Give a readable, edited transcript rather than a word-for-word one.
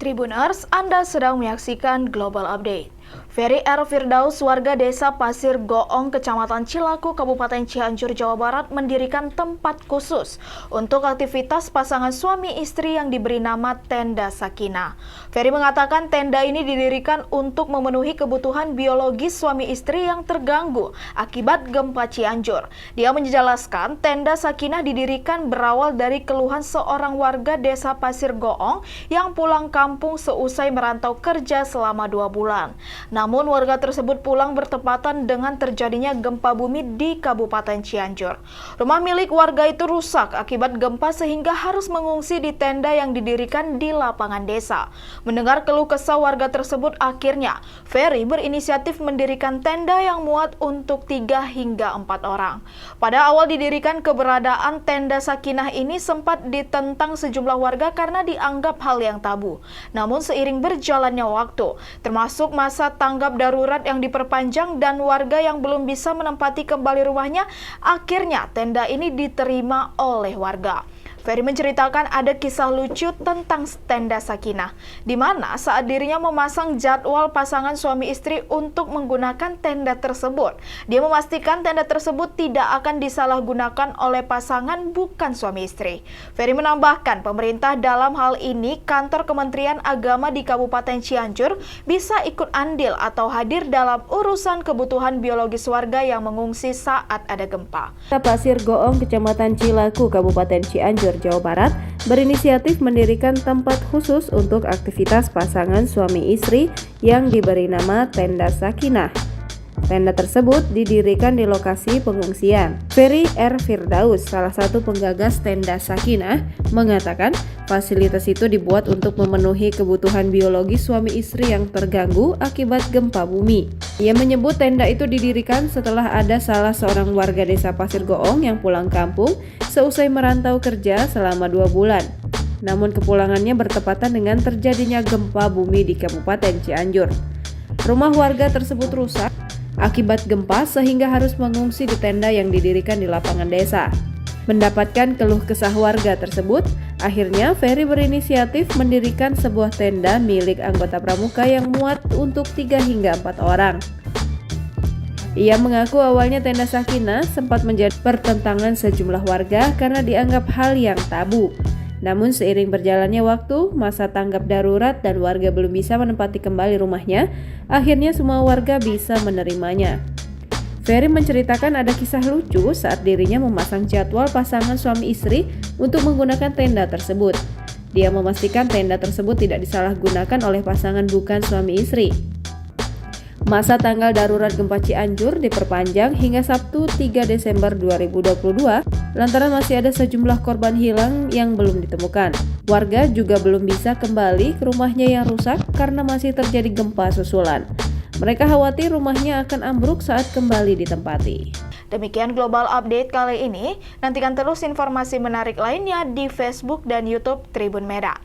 Tribuners, Anda sedang menyaksikan Global Update. Ferry R. Firdaus, warga desa Pasir Goong, Kecamatan Cilaku, Kabupaten Cianjur, Jawa Barat, mendirikan tempat khusus untuk aktivitas pasangan suami istri yang diberi nama Tenda Sakinah. Ferry mengatakan tenda ini didirikan untuk memenuhi kebutuhan biologis suami istri yang terganggu akibat gempa Cianjur. Dia menjelaskan tenda Sakinah didirikan berawal dari keluhan seorang warga desa Pasir Goong yang pulang kampung seusai merantau kerja selama 2 bulan. Namun warga tersebut pulang bertepatan dengan terjadinya gempa bumi di Kabupaten Cianjur. Rumah milik warga itu rusak akibat gempa sehingga harus mengungsi di tenda yang didirikan di lapangan desa. Mendengar keluh kesah warga tersebut, akhirnya Ferry berinisiatif mendirikan tenda yang muat untuk 3 hingga 4 orang. Pada awal didirikan, keberadaan tenda Sakinah ini sempat ditentang sejumlah warga karena dianggap hal yang tabu. Namun seiring berjalannya waktu, termasuk masa tanggap darurat yang diperpanjang dan warga yang belum bisa menempati kembali rumahnya, akhirnya tenda ini diterima oleh warga. Ferry menceritakan ada kisah lucu tentang tenda Sakinah, di mana saat dirinya memasang jadwal pasangan suami istri untuk menggunakan tenda tersebut, dia memastikan tenda tersebut tidak akan disalahgunakan oleh pasangan bukan suami istri. Ferry menambahkan, pemerintah dalam hal ini kantor Kementerian Agama di Kabupaten Cianjur bisa ikut andil atau hadir dalam urusan kebutuhan biologis warga yang mengungsi saat ada gempa. Pasir Goong, Kecamatan Cilaku, Kabupaten Cianjur, Jawa Barat, berinisiatif mendirikan tempat khusus untuk aktivitas pasangan suami istri yang diberi nama Tenda Sakinah. Tenda tersebut didirikan di lokasi pengungsian. Ferry R. Firdaus, salah satu penggagas Tenda Sakinah, mengatakan fasilitas itu dibuat untuk memenuhi kebutuhan biologis suami istri yang terganggu akibat gempa bumi. Ia menyebut tenda itu didirikan setelah ada salah seorang warga desa Pasir Goong yang pulang kampung seusai merantau kerja selama 2 bulan. Namun kepulangannya bertepatan dengan terjadinya gempa bumi di Kabupaten Cianjur. Rumah warga tersebut rusak akibat gempa sehingga harus mengungsi di tenda yang didirikan di lapangan desa. Mendapatkan keluh kesah warga tersebut, akhirnya Ferry berinisiatif mendirikan sebuah tenda milik anggota pramuka yang muat untuk 3 hingga 4 orang. Ia mengaku awalnya tenda Sakinah sempat menjadi pertentangan sejumlah warga karena dianggap hal yang tabu. Namun seiring berjalannya waktu, masa tanggap darurat dan warga belum bisa menempati kembali rumahnya, akhirnya semua warga bisa menerimanya. Ferry menceritakan ada kisah lucu saat dirinya memasang jadwal pasangan suami istri untuk menggunakan tenda tersebut. Dia memastikan tenda tersebut tidak disalahgunakan oleh pasangan bukan suami istri. Masa tanggal darurat gempa Cianjur diperpanjang hingga Sabtu 3 Desember 2022 lantaran masih ada sejumlah korban hilang yang belum ditemukan. Warga juga belum bisa kembali ke rumahnya yang rusak karena masih terjadi gempa susulan. Mereka khawatir rumahnya akan ambruk saat kembali ditempati. Demikian Global Update kali ini. Nantikan terus informasi menarik lainnya di Facebook dan YouTube Tribun Medan.